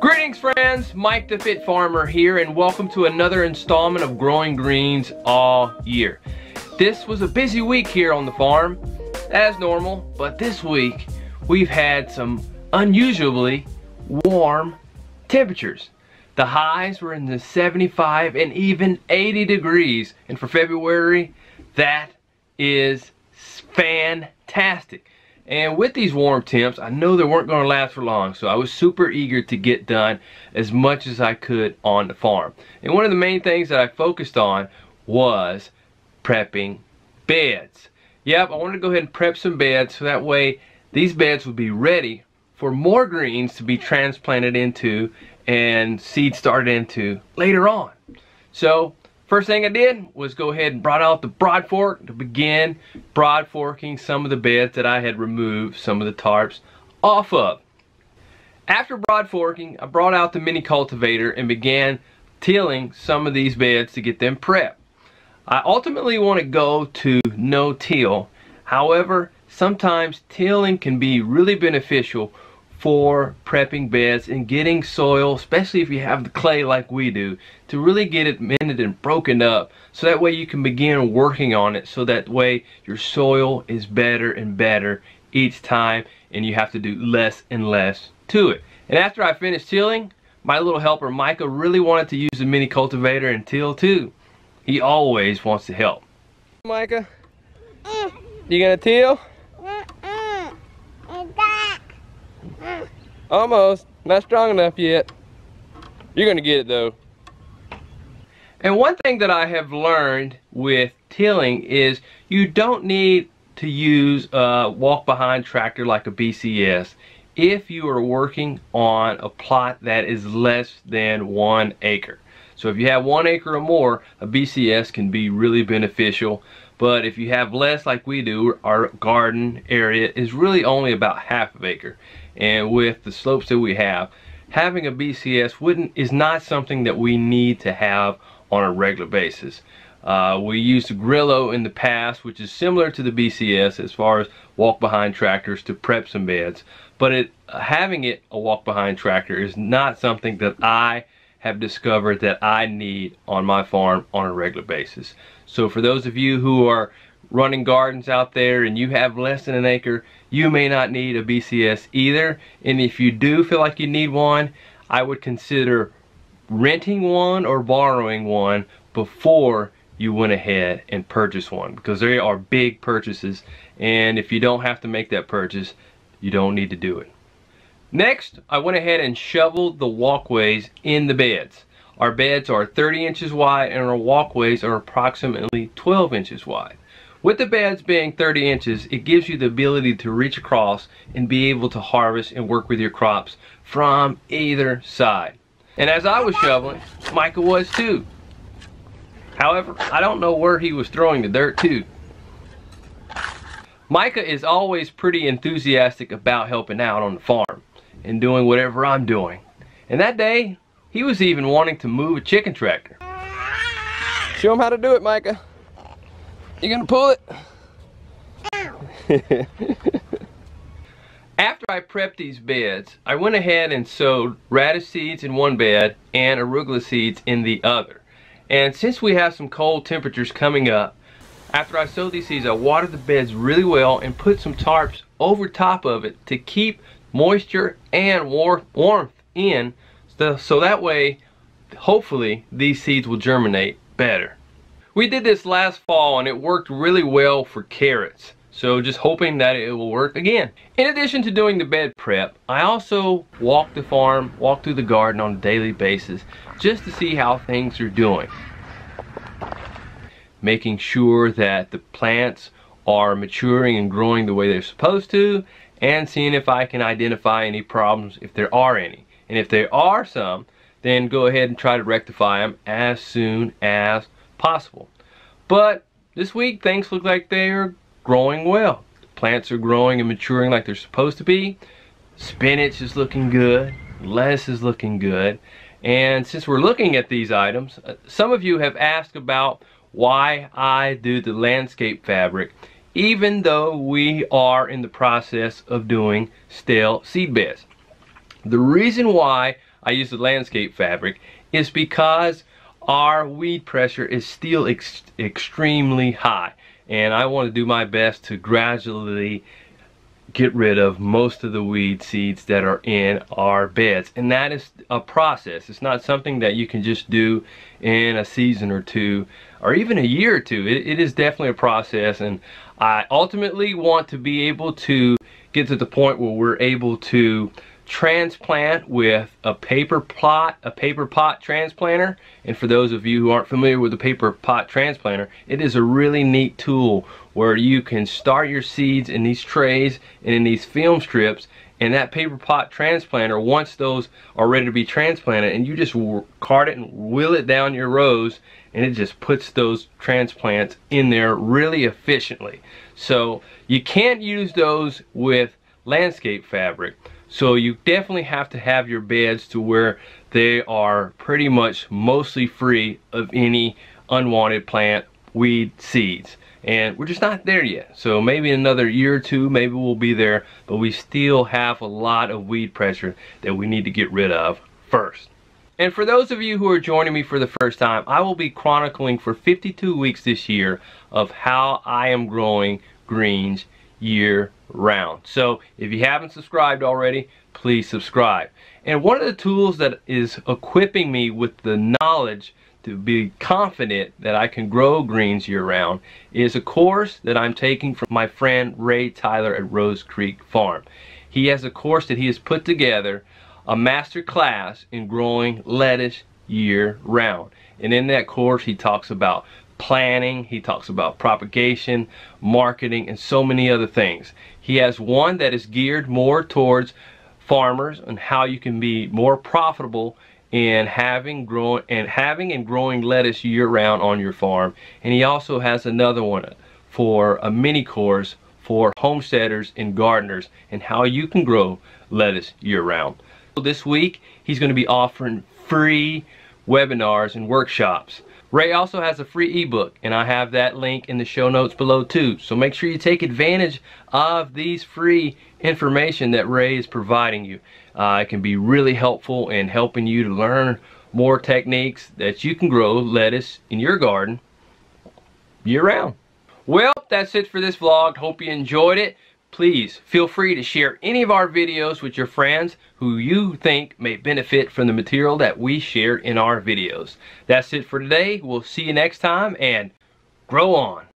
Greetings friends, Mike the Fit Farmer here, and welcome to another installment of Growing Greens All Year. This was a busy week here on the farm, as normal, but this week we've had some unusually warm temperatures. The highs were in the 75 and even 80 degrees, and for February, that is fantastic. And with these warm temps, I know they weren't going to last for long, so I was super eager to get done as much as I could on the farm. And one of the main things that I focused on was prepping beds. Yep, I wanted to go ahead and prep some beds so that way these beds would be ready for more greens to be transplanted into and seed started into later on. So first thing I did was go ahead and brought out the Broadfork to begin broadforking some of the beds that I had removed some of the tarps off of. After broadforking, I brought out the mini cultivator and began tilling some of these beds to get them prepped. I ultimately want to go to no till. However, sometimes tilling can be really beneficial for prepping beds and getting soil, especially if you have the clay like we do, to really get it mended and broken up so that way you can begin working on it, so that way your soil is better and better each time and you have to do less and less to it. And after I finished tilling, my little helper Micah really wanted to use the mini cultivator and till too. He always wants to help. Micah, you gonna till? Almost. Not strong enough yet. You're gonna get it though. And one thing that I have learned with tilling is you don't need to use a walk-behind tractor like a BCS if you are working on a plot that is less than 1 acre. So if you have 1 acre or more, a BCS can be really beneficial. But if you have less like we do, our garden area is really only about half an acre. And with the slopes that we have, having a BCS is not something that we need to have on a regular basis. We used a Grillo in the past, which is similar to the BCS as far as walk-behind tractors to prep some beds. But having a walk-behind tractor is not something that I have discovered that I need on my farm on a regular basis. So for those of you who are running gardens out there and you have less than 1 acre, you may not need a BCS either. And if you do feel like you need one, I would consider renting one or borrowing one before you went ahead and purchased one, because they are big purchases, and if you don't have to make that purchase, you don't need to do it. Next, I went ahead and shoveled the walkways in the beds. Our beds are 30 inches wide and our walkways are approximately 12 inches wide. With the beds being 30 inches, it gives you the ability to reach across and be able to harvest and work with your crops from either side. And as I was shoveling, Micah was too. However, I don't know where he was throwing the dirt to. Micah is always pretty enthusiastic about helping out on the farm and doing whatever I'm doing. And that day, he was even wanting to move a chicken tractor. Show him how to do it, Micah. You gonna pull it? After I prepped these beds, I went ahead and sowed radish seeds in one bed and arugula seeds in the other. And since we have some cold temperatures coming up, after I sowed these seeds, I watered the beds really well and put some tarps over top of it to keep moisture and warmth in, so that way, hopefully, these seeds will germinate better. We did this last fall and it worked really well for carrots. So just hoping that it will work again. In addition to doing the bed prep, I also walk the farm, walk through the garden on a daily basis just to see how things are doing. Making sure that the plants are maturing and growing the way they're supposed to, and seeing if I can identify any problems if there are any. And if there are some, then go ahead and try to rectify them as soon as possible. But this week things look like they're growing well. The plants are growing and maturing like they're supposed to be. Spinach is looking good. Lettuce is looking good. And since we're looking at these items, some of you have asked about why I do the landscape fabric even though we are in the process of doing stale seed beds. The reason why I use the landscape fabric is because our weed pressure is still extremely high, and I want to do my best to gradually get rid of most of the weed seeds that are in our beds. And that is a process. It's not something that you can just do in a season or two or even a year or two. It is definitely a process, and I ultimately want to be able to get to the point where we're able to transplant with a paper pot transplanter. And for those of you who aren't familiar with the paper pot transplanter, it is a really neat tool where you can start your seeds in these trays and in these film strips, and that paper pot transplanter, once those are ready to be transplanted, and you just cart it and wheel it down your rows, and it just puts those transplants in there really efficiently. So you can't use those with landscape fabric. So you definitely have to have your beds to where they are pretty much mostly free of any unwanted plant weed seeds. And we're just not there yet. So maybe in another year or two, maybe we'll be there, but we still have a lot of weed pressure that we need to get rid of first. And for those of you who are joining me for the first time, I will be chronicling for 52 weeks this year of how I am growing greens year round. So if you haven't subscribed already, please subscribe. And one of the tools that is equipping me with the knowledge to be confident that I can grow greens year round is a course that I'm taking from my friend Ray Tyler at Rose Creek Farm. He has a course that he has put together, a master class in growing lettuce year round. And in that course he talks about planning, he talks about propagation, marketing, and so many other things. He has one that is geared more towards farmers and how you can be more profitable in having and growing lettuce year round on your farm. And he also has another one for a mini course for homesteaders and gardeners and how you can grow lettuce year round. This week he's going to be offering free webinars and workshops. Ray also has a free ebook, and I have that link in the show notes below too. So make sure you take advantage of these free information that Ray is providing you. It can be really helpful in helping you to learn more techniques that you can grow lettuce in your garden year round. Well, that's it for this vlog. Hope you enjoyed it. Please feel free to share any of our videos with your friends who you think may benefit from the material that we share in our videos. That's it for today. We'll see you next time, and grow on.